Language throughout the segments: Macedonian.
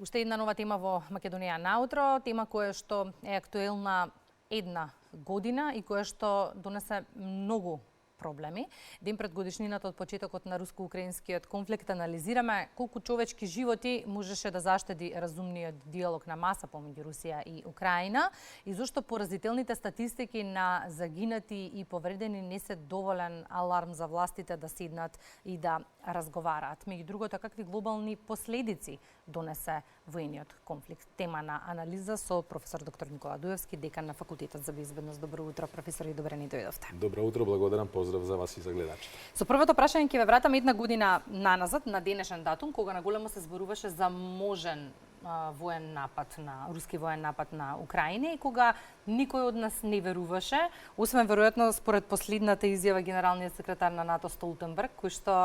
Уште една нова тема во Македонија наутро, тема која што е актуелна една година и која што донесе многу проблеми. Ден пред годишнината од почетокот на руско-украинскиот конфликт анализираме колку човечки животи можеше да заштеди разумниот диалог на маса помеѓу Русија и Украина и зошто поразителните статистики на загинати и повредени не се доволен аларм за властите да седнат и да разговараат. Меѓу другото, какви глобални последици донесе воениот конфликт? Тема на анализа со професор доктор Никола Дуевски, декан на Факултетот за безбедност. Добро утро, професор, и добре ни дојдовте. Добро утро, благодарам, поздрав за вас и за гледачите. Со првото прашање ќе ве вратам една година наназад, на денешен датум, кога наголемо се зборуваше за можен воен напад на руски воен напад на Украина и кога никој од нас не веруваше, освен веројатно според последната изјава генералниот секретар на НАТО Столтенберг, кој што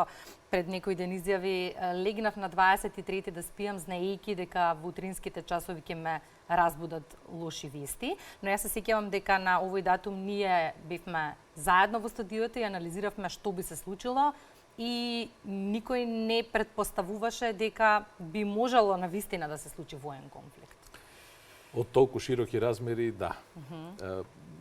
пред некој ден изјави: легнав на 23 да спијам знаејќи дека во утринските часови ќе ме разбудат лоши вести. Но јас се сеќавам дека на овој датум ние бевме заедно во студиото и анализиравме што би се случило и никој не предпоставуваше дека би можело навистина да се случи воен конфликт. Од толку широки размери, да.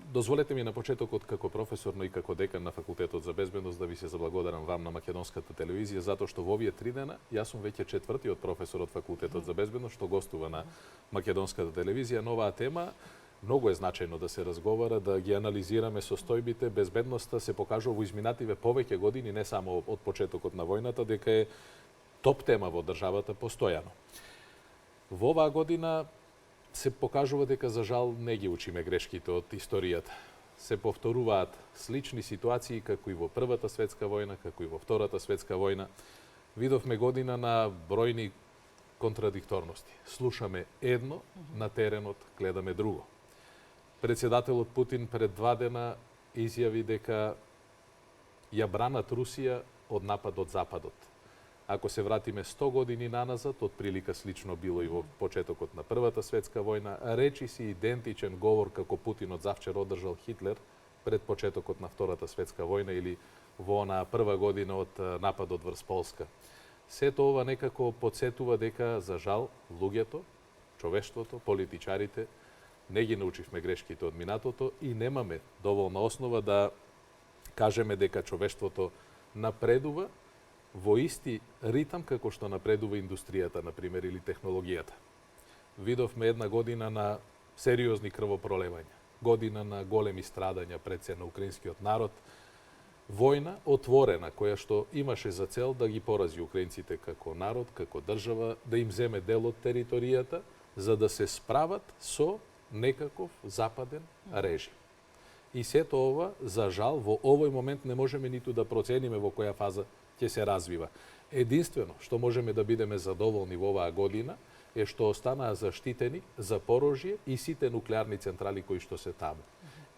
Дозволете ми на почетокот како професор, но и како декан на Факултетот за безбедност да ви се заблагодарам вам на Македонската телевизија, затоа што во овие 3 дена јас сум веќе четвртиот професор од Факултетот за безбедност што гостува на Македонската телевизија. Новаа тема, многу е значајно да се разговара, да ги анализираме состојбите. Безбедноста се покажува во изминативе повеќе години, не само од почетокот на војната, дека е топ тема во државата постојано. Во оваа година се покажува дека за жал не ги учиме грешките од историјата. Се повторуваат слични ситуации како и во Првата светска војна, како и во Втората светска војна. Видовме година на бројни контрадикторности. Слушаме едно, на теренот гледаме друго. Председателот Путин пред 2 дена изјави дека ја бранат Русија од напад од Западот. Ако се вратиме 100 години наназад, од прилика слично било и во почетокот на Првата светска војна, речи си идентичен говор како Путинот завчер одржал Хитлер пред почетокот на Втората светска војна или во онаа прва година од нападот врз Полска. Сето ова некако подсетува дека, за жал, луѓето, човештвото, политичарите, не ги научивме грешките од минатото и немаме доволна основа да кажеме дека човештвото напредува во исти ритам како што напредува индустријата, например, или технологијата. Видовме една година на сериозни крвопролевања, година на големи страдања пред се на украинскиот народ, војна отворена која што имаше за цел да ги порази украинците како народ, како држава, да им земе дел од територијата, за да се справат со некаков западен режим. И сето ова, за жал, во овој момент не можеме ниту да процениме во која фаза ќе се развива. Единствено што можеме да бидеме задоволни во оваа година е што останаа заштитени за порожје и сите нуклеарни централи кои што се таму.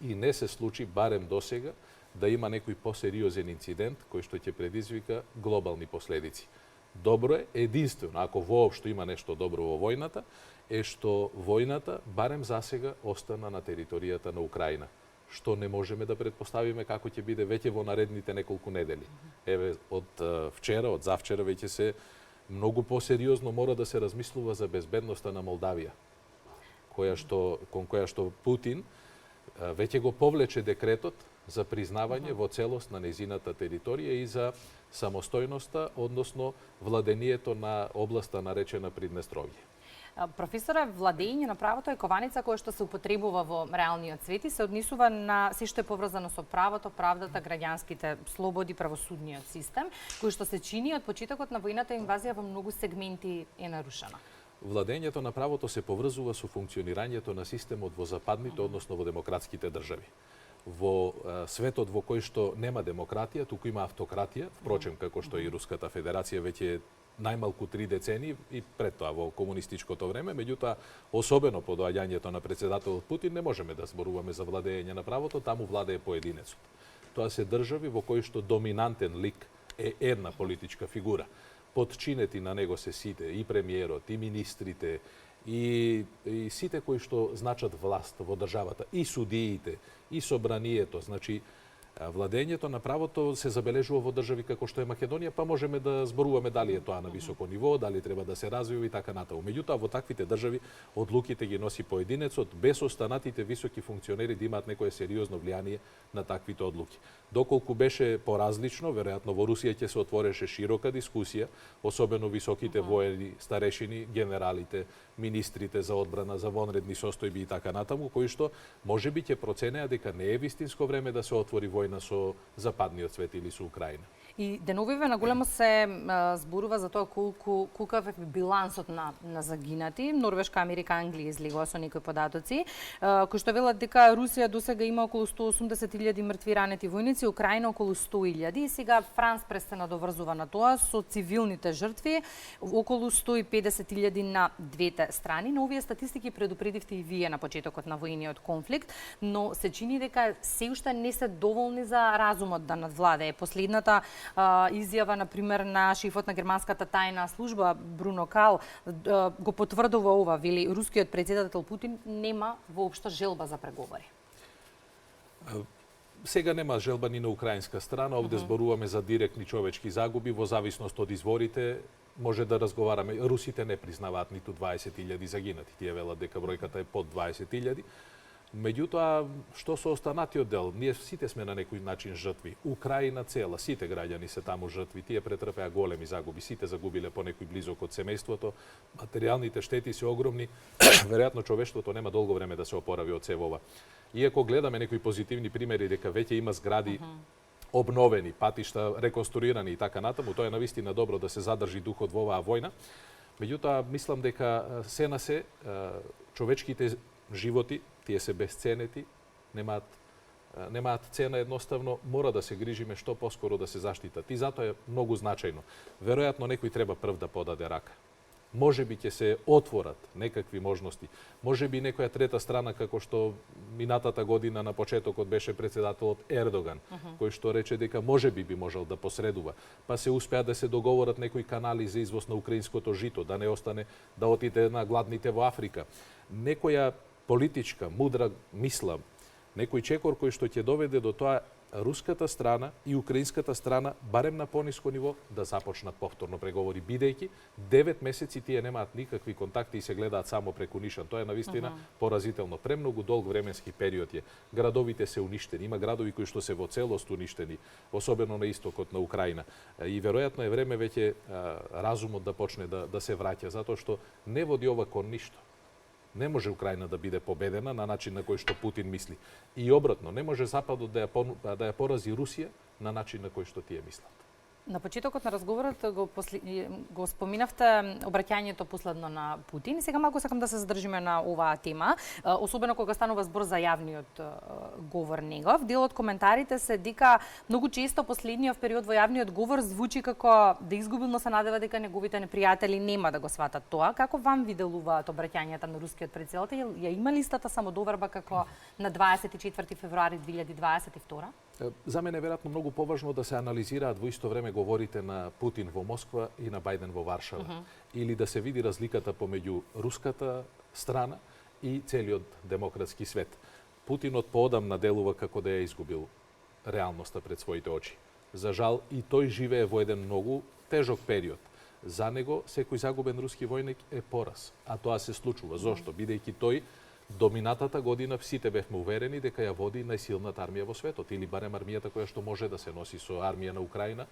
И не се случи, барем досега, да има некој посериозен инцидент кој што ќе предизвика глобални последици. Добро е, единствено, ако воопшто има нешто добро во војната, е што војната, барем засега, остана на територијата на Украина, што не можеме да предпоставиме како ќе биде веќе во наредните неколку недели. Еве, од вчера, од завчера, веќе се многу посериозно мора да се размислува за безбедноста на Молдавија, кон која што Путин веќе го повлече декретот за признавање во целост на нејзината територија и за самостојноста, односно владението на областа наречена Приднестровје. Професоре, владење на правото е кованица која што се употребува во реалниот свет и се однесува на се што е поврзано со правото, правдата, граѓанските слободи, правосудниот систем, кој што се чини од почетокот на војната инвазија во многу сегменти е нарушена. Владењето на правото се поврзува со функционирањето на системот во западните, односно во демократските држави. Во светот во кој што нема демократија, туку има автократија, впрочем како што и Руската Федерација веќе најмалку 3 децении и пред тоа во комунистичкото време, меѓутоа, особено по доаѓањето на председателот Путин, не можеме да зборуваме за владење на правото, таму владее поединецот. Тоа се држави во кои што доминантен лик е една политичка фигура. Подчинети на него се сите, и премиерот, и министрите, и сите кои што значат власт во државата, и судиите, и собранието, значи Владењето на правото се забележува во држави како што е Македонија, па можеме да зборуваме дали е тоа на високо ниво, дали треба да се развива и така натаму. Меѓутоа, во таквите држави одлуките ги носи поединецот, без останатите високи функционери да имаат некое сериозно влијание на таквите одлуки. Доколку беше поразлично, веројатно во Русија ќе се отвореше широка дискусија, особено високите воени старешини, генералите, министрите за одбрана, за вонредни состојби и така натаму, кои што можеби ќе проценеа дека не е вистинско време да се отвори војна со западниот свет или со Украина. И деновиве на големо се зборува за тоа колкав е билансот на загинати. Норвешка, Америка, Англија излегува со некои податоци, кои што велат дека Русија досега има околу 180.000 мртви ранети војници, Украина околу 100.000. И сега Франс престана доврзува на тоа со цивилните жртви, околу 150.000 на двете страни. На овие статистики предупредивте и вие на почетокот на војниот конфликт, но се чини дека се уште не се доволни за разумот да надвладее. Последната изјава, например, на шефот на германската тајна служба Бруно Кал го потврдува ова, вели рускиот претседател Путин нема воопшто желба за преговори. Сега нема желба ни на украинска страна, овде зборуваме за директни човечки загуби, во зависност од изворите може да разговараме. Русите не признаваат ниту 20.000 загинати, тие велат дека бројката е под 20.000. Меѓутоа, што со останатиот дел, ние сите сме на некој начин жртви. Украина цела, сите граѓани се таму жртви, тие претрпеа големи загуби, сите загубиле по некој близок од семејството, материјалните штети се огромни, веројатно човештвото нема долго време да се опорави од сево ова. Иако гледаме некои позитивни примери дека веќе има згради обновени, патишта реконструирани и така натаму, тоа е навистина добро да се задржи духот во оваа војна. Меѓутоа, мислам дека се на се човечките животи, тие се безценети, немаат цена, едноставно мора да се грижиме што поскоро да се заштитат. И затоа е многу значајно. Веројатно некој треба прв да подаде рака. Можеби ќе се отворат некакви можности. Можеби некоја трета страна, како што минатата година на почетокот беше председателот Ердоган, кој што рече дека можеби би можел да посредува, па се успеа да се договорат некои канали за извоз на украинското жито, да не остане да отиде на гладните во Африка. Некоја политичка, мудра мисла, некој чекор кој што ќе доведе до тоа руската страна и украинската страна, барем на пониско ниво, да започнат повторно преговори, бидејќи 9 месеци тие немаат никакви контакти и се гледаат само преку нишан. Тоа е навистина поразително. Премногу долг временски период е. Градовите се уништени. Има градови кои што се во целост уништени, особено на истокот на Украина. И веројатно е време веќе разумот да почне да се враќа, затоа што не води ова кон ништо. Не може Украина да биде победена на начин на кој што Путин мисли. И обратно, не може Западот да ја порази Русија на начин на кој што тие мислат. На почетокот на разговорот го споминавте обраќањето последно на Путин и сега малку сакам да се задржиме на оваа тема, особено кога станува збор за јавниот говор негов. Дел од коментарите се дека многу често последниот период во јавниот говор звучи како да изгубилно се надева дека неговите непријатели нема да го сватат тоа. Како вам ви делуваат обраќањата на рускиот претседател? Ја има ли истата самодоверба како на 24 февруари 2022? За мене е веројатно многу поважно да се анализираат во исто време говорите на Путин во Москва и на Бајден во Варшава. Или да се види разликата помеѓу руската страна и целиот демократски свет. Путинот поодамна делува како да ја изгубил реалноста пред своите очи. За жал, и тој живее во еден многу тежок период. За него, секој загубен руски војник е пораз. А тоа се случува. Зошто? Бидејќи тој до минатата година сите бевме уверени дека ја води најсилната армија во светот, или барем армијата која што може да се носи со армија на Украина,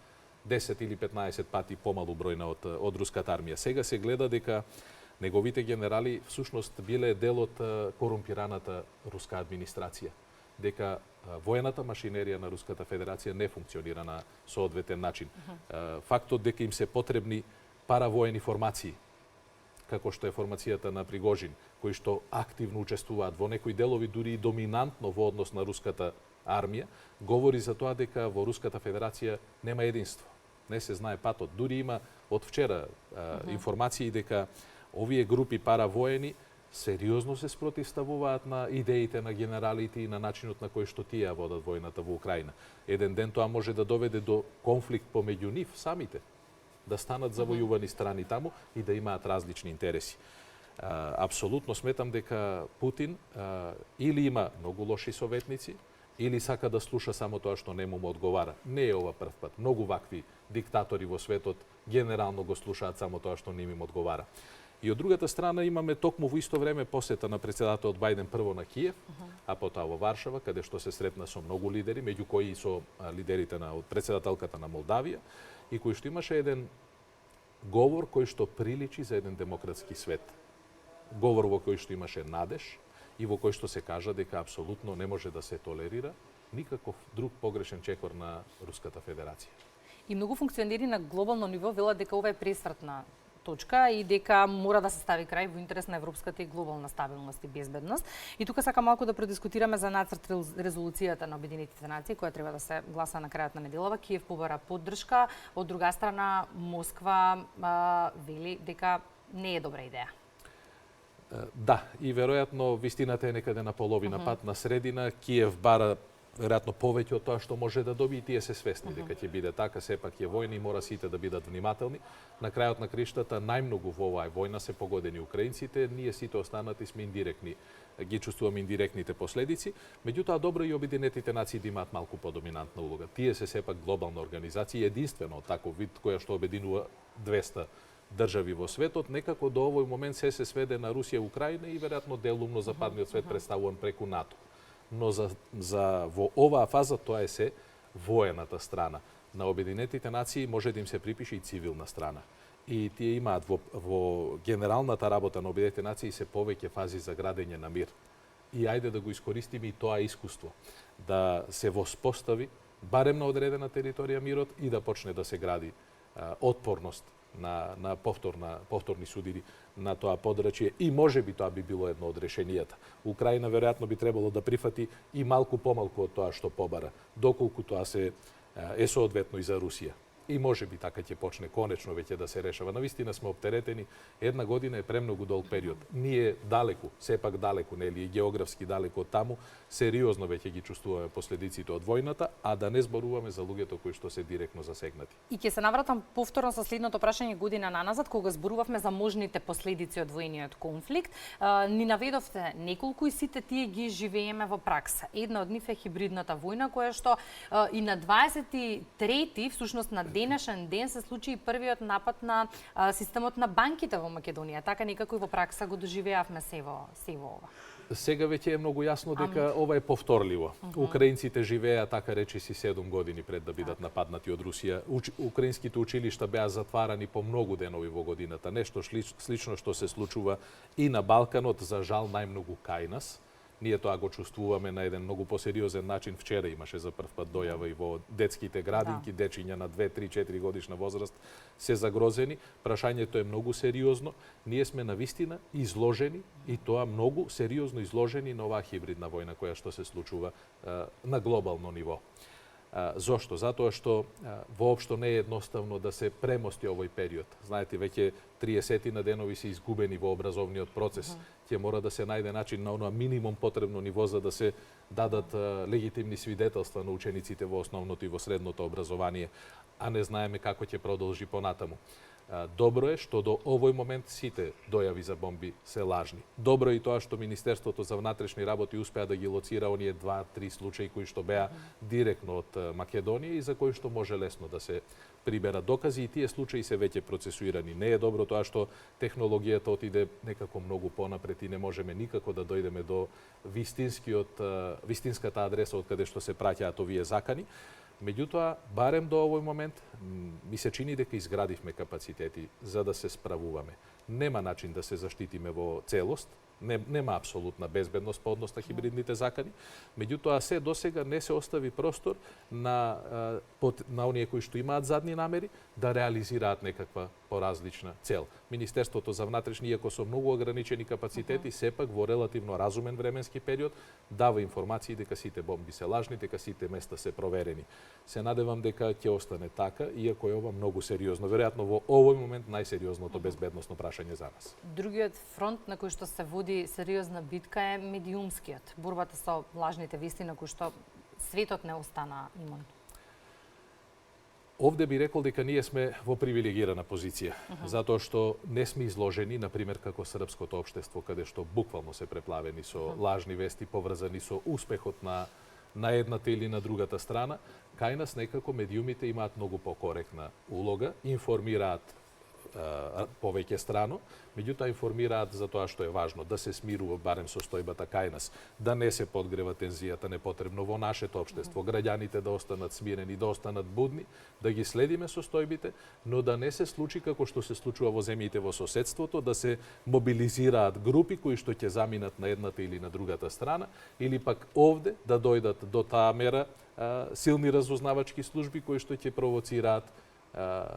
10 или 15 пати помалу бројна од руската армија. Сега се гледа дека неговите генерали всушност биле дел од корумпираната руска администрација, дека воената машинерија на Руската Федерација не функционира на соодветен начин. Фактот дека им се потребни паравоени формации, како што е формацијата на Пригожин, кои што активно учествуваат во некои делови, дури и доминантно во однос на руската армија, говори за тоа дека во Руската Федерација нема единство. Не се знае патот. Дури има од вчера информации дека овие групи паравоени сериозно се спротивставуваат на идеите на генералите и на начинот на кој што тие водат војната во Украина. Еден ден тоа може да доведе до конфликт помеѓу нив самите, да станат завојувани страни таму и да имаат различни интереси. Апсолутно сметам дека Путин или има многу лоши советници, или сака да слуша само тоа што нему му одговара. Не е ова прв пат. Многу вакви диктатори во светот генерално го слушаат само тоа што не им одговара. И од другата страна имаме токму во исто време посета на претседателот Бајден прво на Киев, а потоа во Варшава, каде што се сретна со многу лидери, меѓу кои со лидерите на претседателката на Молдавија, и кој што имаше еден говор кој што приличи за еден демократски свет. Говор во кој што имаше надеж и во кој што се кажа дека апсолутно не може да се толерира никаков друг погрешен чекор на Руската Федерација. И многу функционери на глобално ниво велат дека ова е пресвртна точка и дека мора да се стави крај во интерес на европската и глобална стабилност и безбедност. И тука сакам малку да предискутираме за нацрт резолуцијата на Обединетите нации која треба да се гласа на крајот на неделава. Киев побара поддршка, од друга страна Москва вели дека не е добра идеја. Да, и веројатно вистината е некаде на половина пат, на средина. Киев бара веројатно повеќе од тоа што може да добие, и тие се свесни дека ќе биде така, сепак е војна и мора сите да бидат внимателни. На крајот на криштата најмногу во оваа војна се погодени украинците, ние сите останати сме индиректни, ги чувствуваме индиректните последици. Меѓутоа добро и Обединетите нации да имаат малку подоминантна улога. Тие се сепак глобална организација, единствено таков вид која што обединува 200 држави во светот, некако до овој момент се сведе на Русија, Украина и веројатно делумно западниот свет представуван преку НАТО. Но за во оваа фаза тоа е се воената страна. На Обединетите нации може да им се припише и цивилна страна. И тие имаат во генералната работа на Обединетите нации се повеќе фази за градење на мир. И ајде да го искористиме и тоа искуство. Да се воспостави барем на одредена територија мирот и да почне да се гради отпорност на повторни судири на тоа подрачје, и може би тоа би било едно од решенијата. Украина веројатно би требало да прифати и малку помалку од тоа што побара, доколку тоа се е соодветно и за Русија. И може би така ќе почне конечно веќе да се решава. Навистина сме оптеретени, една година е премногу долг период. Ние далеку, сепак далеку, нели, и географски далеку од таму, сериозно веќе ги чувствуваме последиците од војната, а да не зборуваме за луѓето кои што се директно засегнати. И ќе се навратам повторно со следното прашање година наназад, кога зборувавме за можните последици од војниот конфликт. Ни наведовте неколку и сите тие ги живееме во пракса. Една од нив е хибридната војна, која што и на 23-ти, всушност на денешен ден, се случи и првиот напад на системот на банките во Македонија. Така некако и во пракса го доживеавме се во ова. Сега веќе е многу јасно дека ова е повторливо. Украинците живеа така речиси 7 години пред да бидат нападнати од Русија. Украинските училишта беа затварани по многу денови во годината. Нешто слично што се случува и на Балканот, за жал најмногу кај нас. Ние тоа го чувствуваме на еден многу посериозен начин. Вчера имаше за прв пат дојава и во детските градинки, дечиња на 2, 3, 4 годишна возраст се загрозени. Прашањето е многу сериозно. Ние сме навистина изложени, и тоа многу сериозно изложени на оваа хибридна војна која што се случува на глобално ниво. Зошто? Затоа што воопшто не е едноставно да се премости овој период. Знаете, веќе 30 на денови се изгубени во образовниот процес. Ќе мора да се најде начин на оноа минимум потребно ниво за да се дадат легитимни свидетелства на учениците во основното и во средното образование, а не знаеме како ќе продолжи понатаму. Добро е што до овој момент сите дојави за бомби се лажни. Добро е и тоа што Министерството за внатрешни работи успеа да ги лоцира оние 2-3 случаи кои што беа директно од Македонија и за кои што може лесно да се приберат докази, и тие случаи се веќе процесуирани. Не е добро тоа што технологијата отиде некако многу понапред и не можеме никако да дојдеме до вистинската адреса од каде што се праќаат овие закани. Меѓутоа, барем до овој момент, ми се чини дека изградивме капацитети за да се справуваме. Нема начин да се заштитиме во целост, нема апсолутна безбедност по однос на хибридните закани, меѓутоа се досега не се остави простор на оние кои што имаат задни намери да реализираат некаква поразлична цел. Министерството за внатрешни, иако со многу ограничени капацитети, сепак во релативно разумен временски период дава информации дека сите бомби се лажни, дека сите места се проверени. Се надевам дека ќе остане така, иако е ова многу сериозно. Веројатно во овој момент најсериозното безбедносно прашање за нас. Другиот фронт на кој што се води сериозна битка е медиумскиот. Борбата со лажните вести на кој што светот не остана имун. Овде би рекол дека ние сме во привилегирана позиција, затоа што не сме изложени, например, како српското општество, каде што буквално се преплавени со лажни вести, поврзани со успехот на на едната или на другата страна, кај нас некако медиумите имаат многу покоректна улога, информираат повеќе страно, меѓутоа информираат за тоа што е важно, да се смирува барем состојбата кај нас, да не се подгрева тензијата непотребно во нашето општество, граѓаните да останат смирени, да останат будни, да ги следиме состојбите, но да не се случи како што се случува во земјите во соседството, да се мобилизираат групи кои што ќе заминат на едната или на другата страна, или пак овде да дојдат до таа мера силни разузнавачки служби кои што ќе провоцираат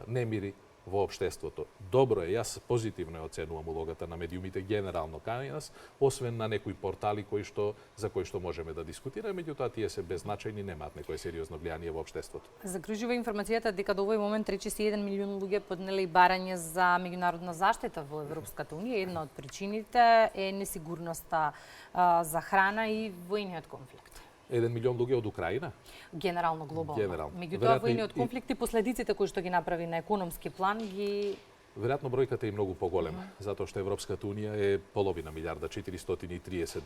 немири во општеството. Добро е, јас позитивно ја оценувам улогата на медиумите генерално кај нас, освен на некои портали за кои што можеме да дискутираме, меѓутоа тие се беззначајни, немаат некое сериозно влијание во општеството. Закружува информацијата дека до овој момент речиси 1 милион луѓе поднеле барање за меѓународна заштита во Европската унија. Една од причините е несигурноста за храна и војниот конфликт. 1 милион луѓе од Украина? Генерално, глобално. Генерално. Меѓутоа, војниот конфликт и последиците кои што ги направи на економски план ги... Веројатно бројката е многу поголема, затоа што Европската унија е половина милиарда, 430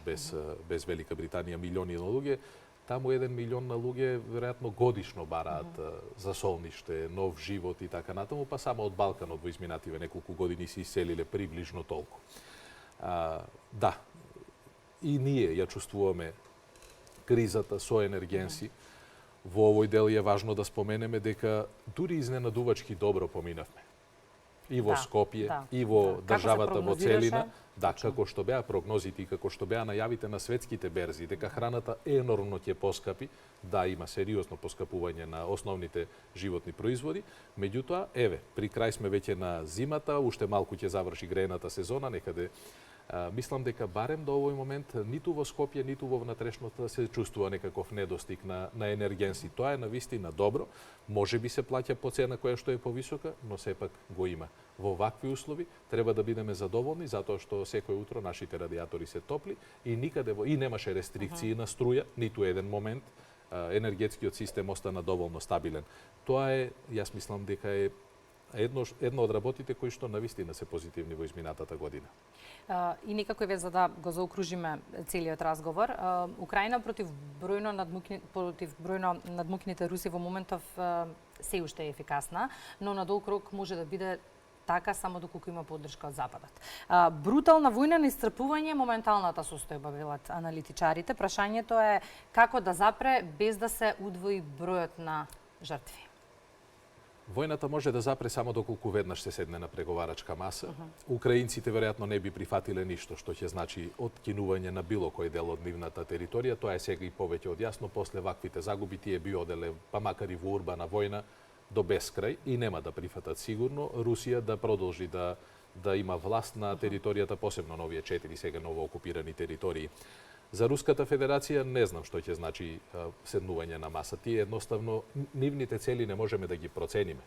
без Велика Британија милиони на луѓе. Таму 1 милион на луѓе веројатно годишно бараат за солниште, нов живот и така натаму, па само од Балканот во изминативе неколку години се иселиле приближно толку. Да, и ние ја чувствуваме кризата со енергенси. Во овој дел е важно да споменеме дека дури изненадувачки добро поминавме. И во Скопје, и во државата во целина. Да, како што беа прогнозите и како што беа најавите на светските берзи, дека храната енормно ќе поскапи, да, има сериозно поскапување на основните животни производи, меѓутоа, еве, при крај сме веќе на зимата, уште малку ќе заврши грејната сезона, некаде мислам дека барем до овој момент ниту во Скопје, ниту во внатрешноста се чувствува некаков недостиг на енергенси. Тоа е навистина добро, може би се плаќа по цена која што е повисока, но сепак го има. Во вакви услови треба да бидеме задоволни затоа што секој утро нашите радиатори се топли и никаде и немаше рестрикции на струја, ниту еден момент енергетскиот систем остана доволно стабилен. Тоа е, јас мислам дека е едно од работите кои што навистина се позитивни во изминатата година. И некако е за да го заокружиме целиот разговор. Украина против бројно надмукните руси во моментов се уште е ефикасна, но на долг рок може да биде така само доколку има поддршка од Западот. Брутална војна на исцрпување моменталната состојба, велат аналитичарите. Прашањето е како да запре без да се удвои бројот на жртви. Војната може да запре само доколку веднаш се седне на преговарачка маса. Украинците веројатно не би прифатиле ништо што ќе значи откинување на било кој дел од нивната територија. Тоа е сега и повеќе од јасно. После ваквите загуби тие би оделе, па макар и во урбана војна, до бескрај и нема да прифатат сигурно Русија да продолжи да има власт на територијата, посебно на овие 4 сега ново окупирани територии. За Руската Федерација не знам што ќе значи седнување на маса. Тие едноставно нивните цели не можеме да ги процениме.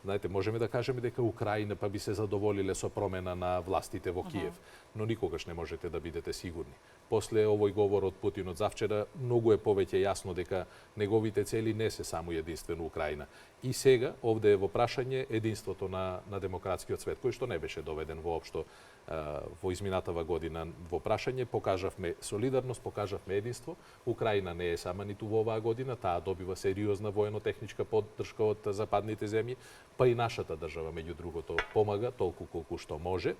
Знаете, можеме да кажеме дека Украина па би се задоволиле со промена на властите во Киев, но никогаш не можете да бидете сигурни. После овој говор од Путин од завчера, многу е повеќе јасно дека неговите цели не се само единствено Украина. И сега, овде е во прашање единството на демократскиот свет, кој што не беше доведен воопшто во изминатава година во прашање. Покажавме солидарност, покажавме единство. Украина не е сама ниту во оваа година, таа добива сериозна воено-техничка поддршка од западните земји, па и нашата држава, меѓу другото, помага толку колку што може.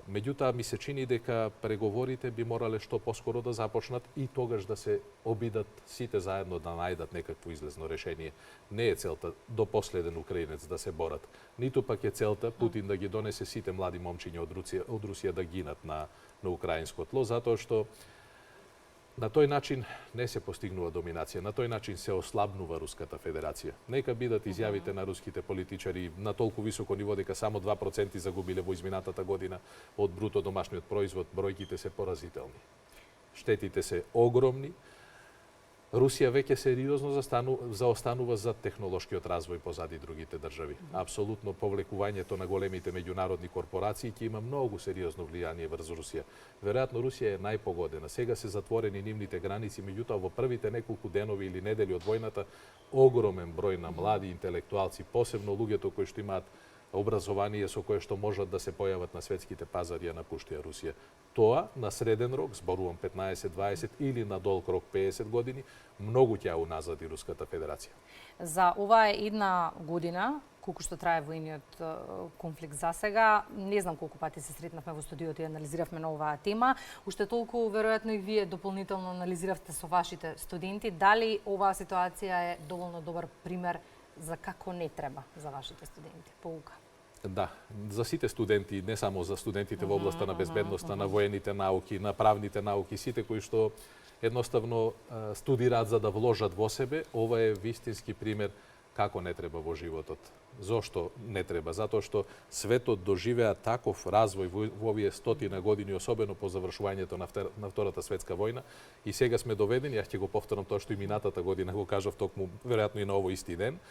Меѓутоа, ми се чини дека преговорите би морале што поскоро да започнат и тогаш да се обидат сите заедно да најдат некакво излезно решение. Не е целта до последен украинец да се борат. Ниту пак е целта Путин да ги донесе сите млади момчиња од Русија да гинат на украинско тло, затоа што на тој начин не се постигнува доминација, на тој начин се ослабнува Руската Федерација. Нека бидат изјавите на руските политичари на толку високо ниво дека само 2% загубиле во изминатата година од бруто домашниот производ, бројките се поразителни. Штетите се огромни. Русија веќе сериозно заостанува за технолошкиот развој позади другите држави. Апсолутно повлекувањето на големите меѓународни корпорации ќе има многу сериозно влијание врз Русија. Веројатно Русија е најпогодена. Сега се затворени нивните граници, меѓутоа во првите неколку денови или недели од војната огромен број на млади интелектуалци, посебно луѓето кои што имаат образование со кое што можат да се појават на светските пазари, ја напуштија Русија. Тоа на среден рок, зборувам 15-20 или на долг рок 50 години, многу ќе уназади Руската Федерација. За оваа една година, колку што трае војниот конфликт за сега, не знам колку пати се сретнавме во студиото и анализиравме на оваа тема. Уште толку веројатно и вие дополнително анализиравте со вашите студенти. Дали оваа ситуација е доволно добар пример за како не треба за вашите студенти? Поука. Да, за сите студенти, не само за студентите во областа на безбедноста, на воените науки, на правните науки, сите кои што едноставно студираат за да вложат во себе, ова е вистински пример како не треба во животот. Зошто не треба? Затоа што светот доживеа таков развој во овие стотина години, особено по завршувањето на Втората светска војна, и сега сме доведени, ја ќе го повторам тоа што и минатата година го кажав токму веројатно и на овој исти ден,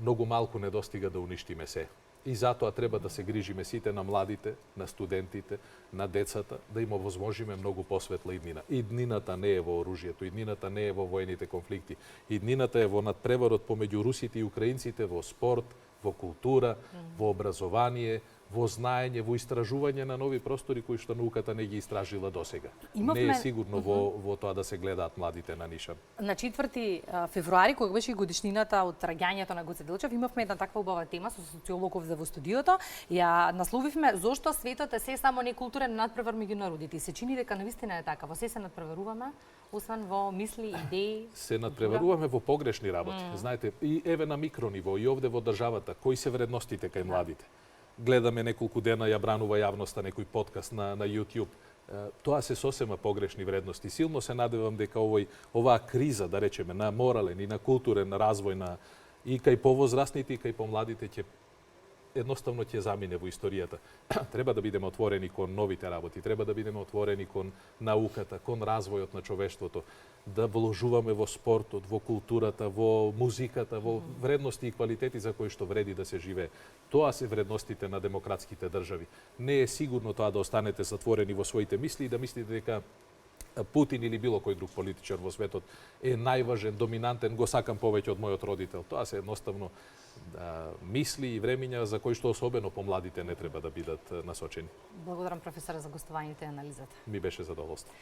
многу малку не достига да уништиме се. И затоа треба да се грижиме сите на младите, на студентите, на децата, да им овозможиме многу посветла иднина. Иднината не е во оружјето, иднината не е во воените конфликти. Иднината е во надпреварот помеѓу русите и украинците во спорт, во култура, во образование, во знаење, во истражување на нови простори кои што науката не ги истражила досега. Не е сигурно во тоа да се гледаат младите на нишан. На 4 февруари, кога беше годишнината од раѓањето на Гоце Делчев, имавме една таква убава тема со социологов за во студиото. Ја насловивме зошто светот е се само некултурен надпревар меѓу народите. И се чини дека навистина е така. Во се надпреваруваме, освен во мисли, идеи. Се надпреваруваме во погрешни работи. Знаете, и еве на микрониво, и овде во државата, кои се вредностите кај младите. Гледаме неколку дена, ја бранува јавноста некој подкаст на YouTube. Тоа се сосема погрешни вредности. Силно се надевам дека оваа криза, да речеме, на морален и на културен развој и кај повозрастните и кај помладите ќе едноставно ќе замине во историјата. Треба да бидеме отворени кон новите работи, треба да бидеме отворени кон науката, кон развојот на човештвото, да вложуваме во спортот, во културата, во музиката, во вредности и квалитети за кои што вреди да се живее. Тоа се вредностите на демократските држави. Не е сигурно тоа да останете затворени во своите мисли и да мислите дека Путин или било кој друг политичар во светот е најважен, доминантен, го сакам повеќе од мојот родител. Тоа се едноставно мисли и времиња за кои што особено помладите не треба да бидат насочени. Благодарам професора за гостувањето и анализата. Ми беше задоволство.